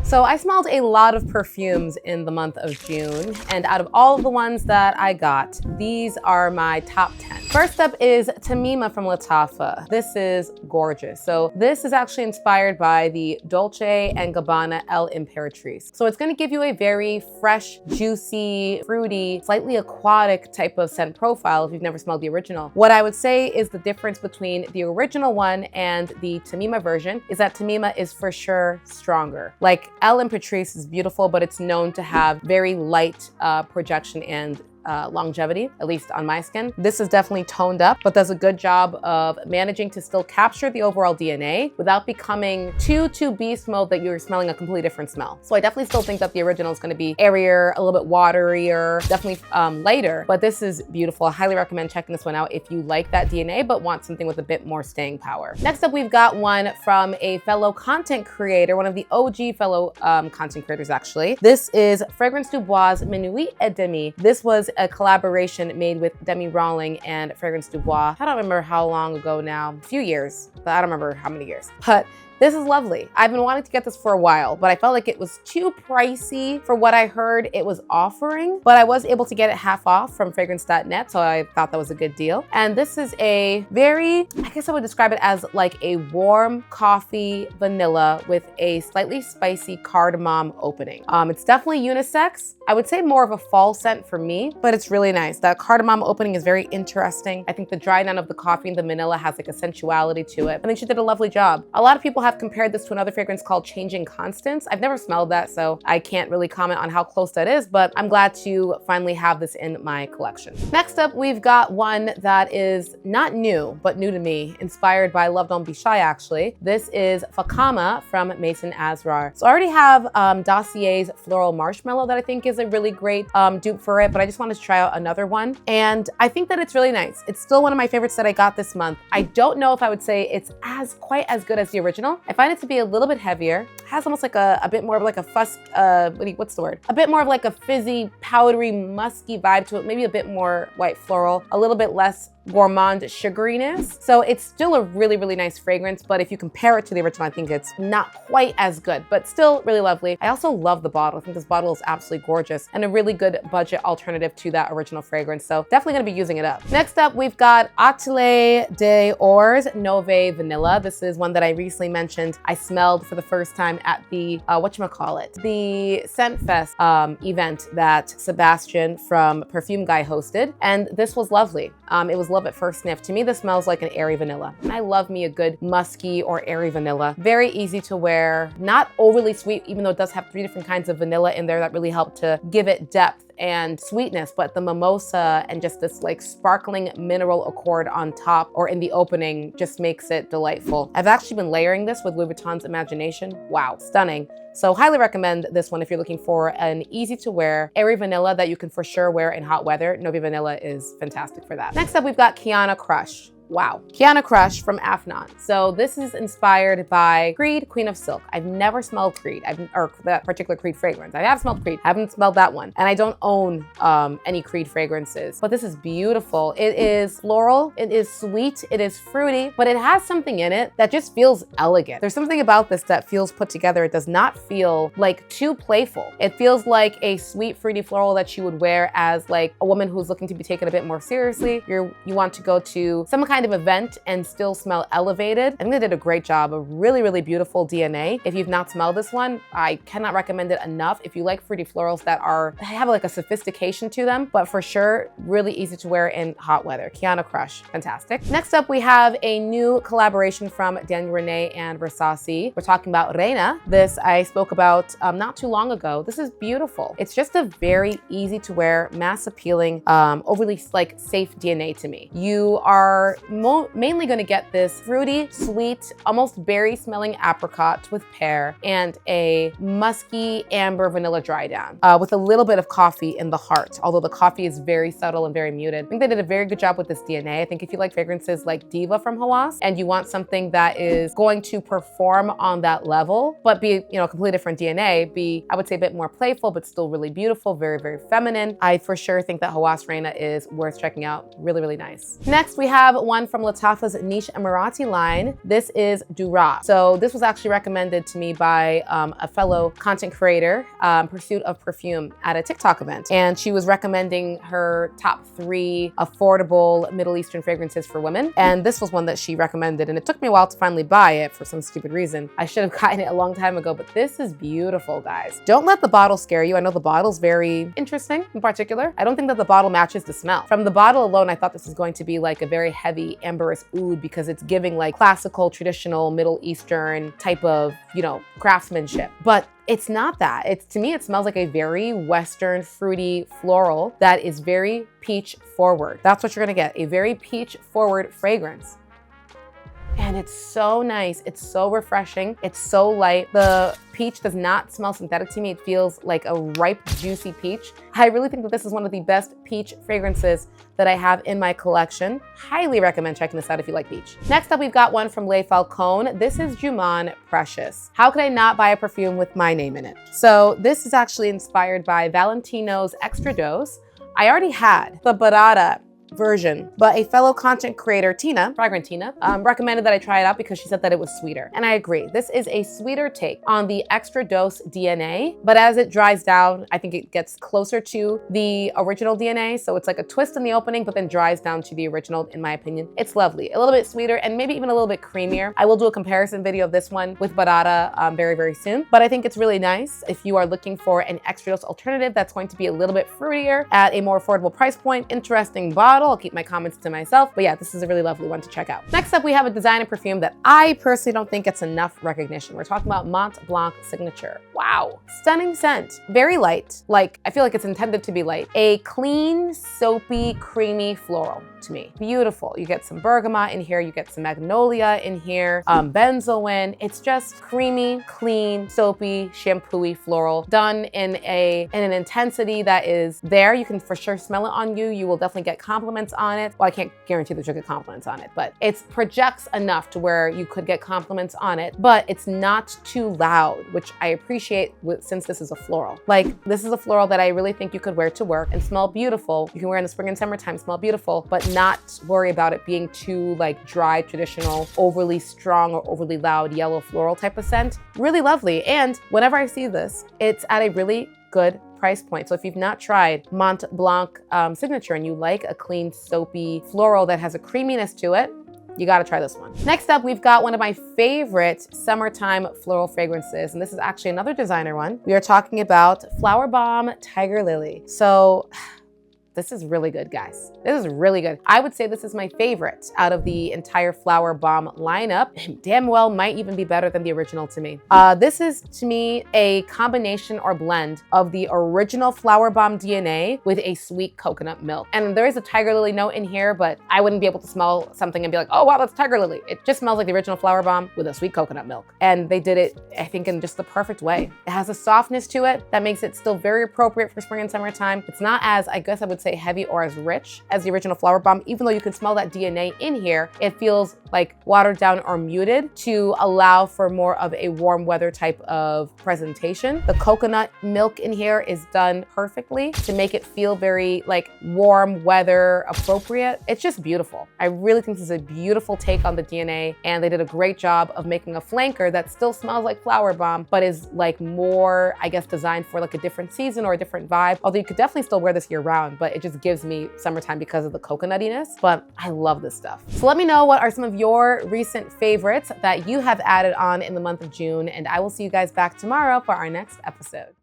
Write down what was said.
So I smelled a lot of perfumes in the month of June, and out of all of the ones that I got, these are my top 10. First up is Tamima from Lattafa. This is gorgeous. So this is actually inspired by the Dolce & Gabbana El Imperatrice. So it's gonna give you a very fresh, juicy, fruity, slightly aquatic type of scent profile if you've never smelled the original. What I would say is the difference between the original one and the Tamima version is that Tamima is for sure stronger. Like El Imperatrice is beautiful, but it's known to have very light projection and longevity, at least on my skin. This is definitely toned up, but does a good job of managing to still capture the overall DNA without becoming too beast mode that you're smelling a completely different smell. So I definitely still think that the original is going to be airier, a little bit waterier, definitely lighter, but this is beautiful. I highly recommend checking this one out if you like that DNA, but want something with a bit more staying power. Next up, we've got one from a fellow content creator, one of the OG fellow content creators actually. This is Fragrance Du Bois' Minuit et Demi. This was a collaboration made with Demi and Fragrance Du Bois. I don't remember how long ago now, a few years, but I don't remember how many years. But this is lovely. I've been wanting to get this for a while, but I felt like it was too pricey for what I heard it was offering, but I was able to get it half off from fragrance.net, so I thought that was a good deal. And this is a very, I guess I would describe it as like a warm coffee vanilla with a slightly spicy cardamom opening. It's definitely unisex. I would say more of a fall scent for me, but it's really nice. That cardamom opening is very interesting. I think the dry down of the coffee and the vanilla has like a sensuality to it. I think she did a lovely job. A lot of people have compared this to another fragrance called Changing Constance. I've never smelled that, so I can't really comment on how close that is, but I'm glad to finally have this in my collection. Next up, we've got one that is not new, but new to me, inspired by Love Don't Be Shy actually. This is Fakhama from Maison Asrar. So I already have Dossier's Floral Marshmallow that I think is a really great dupe for it, but I just wanted to try out another one. And I think that it's really nice. It's still one of my favorites that I got this month. I don't know if I would say it's quite as good as the original. I find it to be a little bit heavier. It has almost like a bit more of like a what's the word? A bit more of like a fizzy, powdery, musky vibe to it. Maybe a bit more white floral, a little bit less gourmand sugariness. So it's still a really, really nice fragrance, but if you compare it to the original, I think it's not quite as good, but still really lovely. I also love the bottle. I think this bottle is absolutely gorgeous and a really good budget alternative to that original fragrance. So definitely gonna be using it up. Next up, we've got Atelier de Ors Novae Vanilla. This is one that I recently mentioned. I smelled for the first time at the, the Scent Fest event that Sebastian from Perfume Guy hosted. And this was lovely. It was love at first sniff. To me, this smells like an airy vanilla. And I love me a good musky or airy vanilla. Very easy to wear, not overly sweet, even though it does have 3 different kinds of vanilla in there that really help to give it depth and sweetness, but the mimosa and just this like sparkling mineral accord on top or in the opening just makes it delightful. I've actually been layering this with Louis Vuitton's Imagination. Wow, stunning. So highly recommend this one if you're looking for an easy to wear, airy vanilla that you can for sure wear in hot weather. Novae Vanilla is fantastic for that. Next up, we've got Kiaana Crush. Wow. Kiaana Crush from Afnan. So this is inspired by Creed, Queen of Silk. I've never smelled Creed, or that particular Creed fragrance. I have smelled Creed, haven't smelled that one. And I don't own any Creed fragrances, but this is beautiful. It is floral, it is sweet, it is fruity, but it has something in it that just feels elegant. There's something about this that feels put together. It does not feel like too playful. It feels like a sweet, fruity floral that you would wear as like a woman who's looking to be taken a bit more seriously. You want to go to some kind of event and still smell elevated. I think they did a great job. A really, really beautiful DNA. If you've not smelled this one, I cannot recommend it enough. If you like fruity florals that have like a sophistication to them, but for sure, really easy to wear in hot weather. Kiaana Crush, fantastic. Next up, we have a new collaboration from Daniel Rene and Rasasi. We're talking about Reina. This I spoke about not too long ago. This is beautiful. It's just a very easy to wear, mass appealing, overly like safe DNA to me. You are mainly going to get this fruity, sweet, almost berry smelling apricot with pear and a musky amber vanilla dry down with a little bit of coffee in the heart, although the coffee is very subtle and very muted. I think they did a very good job with this DNA. I think if you like fragrances like Diva from Hawas and you want something that is going to perform on that level, but be, completely different DNA, be, I would say a bit more playful, but still really beautiful, very, very feminine. I for sure think that Hawas Reina is worth checking out. Really, really nice. Next, we have one one from Lattafa's niche Emarati line. This is Durrah. So this was actually recommended to me by a fellow content creator, Pursuit of Perfume, at a TikTok event. And she was recommending her top 3 affordable Middle Eastern fragrances for women. And this was one that she recommended. And it took me a while to finally buy it for some stupid reason. I should have gotten it a long time ago, but this is beautiful, guys. Don't let the bottle scare you. I know the bottle's very interesting in particular. I don't think that the bottle matches the smell. From the bottle alone, I thought this was going to be like a very heavy amberous oud because it's giving like classical, traditional Middle Eastern type of, you know, craftsmanship. But it's not that. To me, it smells like a very Western, fruity floral that is very peach forward. That's what you're gonna get, a very peach forward fragrance. And it's so nice. It's so refreshing. It's so light. The peach does not smell synthetic to me. It feels like a ripe, juicy peach. I really think that this is one of the best peach fragrances that I have in my collection. Highly recommend checking this out if you like peach. Next up, we've got one from Falcone. This is Juman Precious. How could I not buy a perfume with my name in it? So this is actually inspired by Valentino's Extra Dose. I already had the Barada version, but a fellow content creator, Fragrant Tina, recommended that I try it out because she said that it was sweeter. And I agree. This is a sweeter take on the Extra Dose DNA, but as it dries down, I think it gets closer to the original DNA. So it's like a twist in the opening, but then dries down to the original, in my opinion. It's lovely. A little bit sweeter and maybe even a little bit creamier. I will do a comparison video of this one with Barada very, very soon, but I think it's really nice if you are looking for an Extra Dose alternative that's going to be a little bit fruitier at a more affordable price point. Interesting bottle. I'll keep my comments to myself, but yeah, this is a really lovely one to check out. Next up, we have a designer perfume that I personally don't think gets enough recognition. We're talking about Mont Blanc Signature. Wow, stunning scent. Very light, like I feel like it's intended to be light. A clean, soapy, creamy floral to me. Beautiful. You get some bergamot in here, you get some magnolia in here, benzoin. It's just creamy, clean, soapy, shampooy floral, done in an intensity that is there. You can for sure smell it on you. You will definitely get compliments on it. Well, I can't guarantee that you'll get compliments on it, but it projects enough to where you could get compliments on it, but it's not too loud, which I appreciate since this is a floral. Like, this is a floral that I really think you could wear to work and smell beautiful. You can wear in the spring and summertime, smell beautiful, but not worry about it being too like dry, traditional, overly strong or overly loud yellow floral type of scent. Really lovely. And whenever I see this, it's at a really good price point. So if you've not tried Mont Blanc Signature and you like a clean, soapy floral that has a creaminess to it, you gotta try this one. Next up, we've got one of my favorite summertime floral fragrances, and this is actually another designer one. We are talking about Flowerbomb Tiger Lily. So this is really good, guys. This is really good. I would say this is my favorite out of the entire Flowerbomb lineup. And damn well might even be better than the original to me. This is, to me, a combination or blend of the original Flowerbomb DNA with a sweet coconut milk. And there is a tiger lily note in here, but I wouldn't be able to smell something and be like, oh wow, that's tiger lily. It just smells like the original Flowerbomb with a sweet coconut milk. And they did it, I think, in just the perfect way. It has a softness to it that makes it still very appropriate for spring and summertime. It's not as, I guess I would say, heavy or as rich as the original Flowerbomb. Even though you can smell that DNA in here, it feels like watered down or muted to allow for more of a warm weather type of presentation. The coconut milk in here is done perfectly to make it feel very like warm weather appropriate. It's just beautiful. I really think this is a beautiful take on the DNA, and they did a great job of making a flanker that still smells like Flowerbomb, but is like more, I guess, designed for like a different season or a different vibe. Although you could definitely still wear this year round, but it just gives me summertime because of the coconutiness. But I love this stuff. So let me know what are some of your recent favorites that you have added on in the month of June, and I will see you guys back tomorrow for our next episode.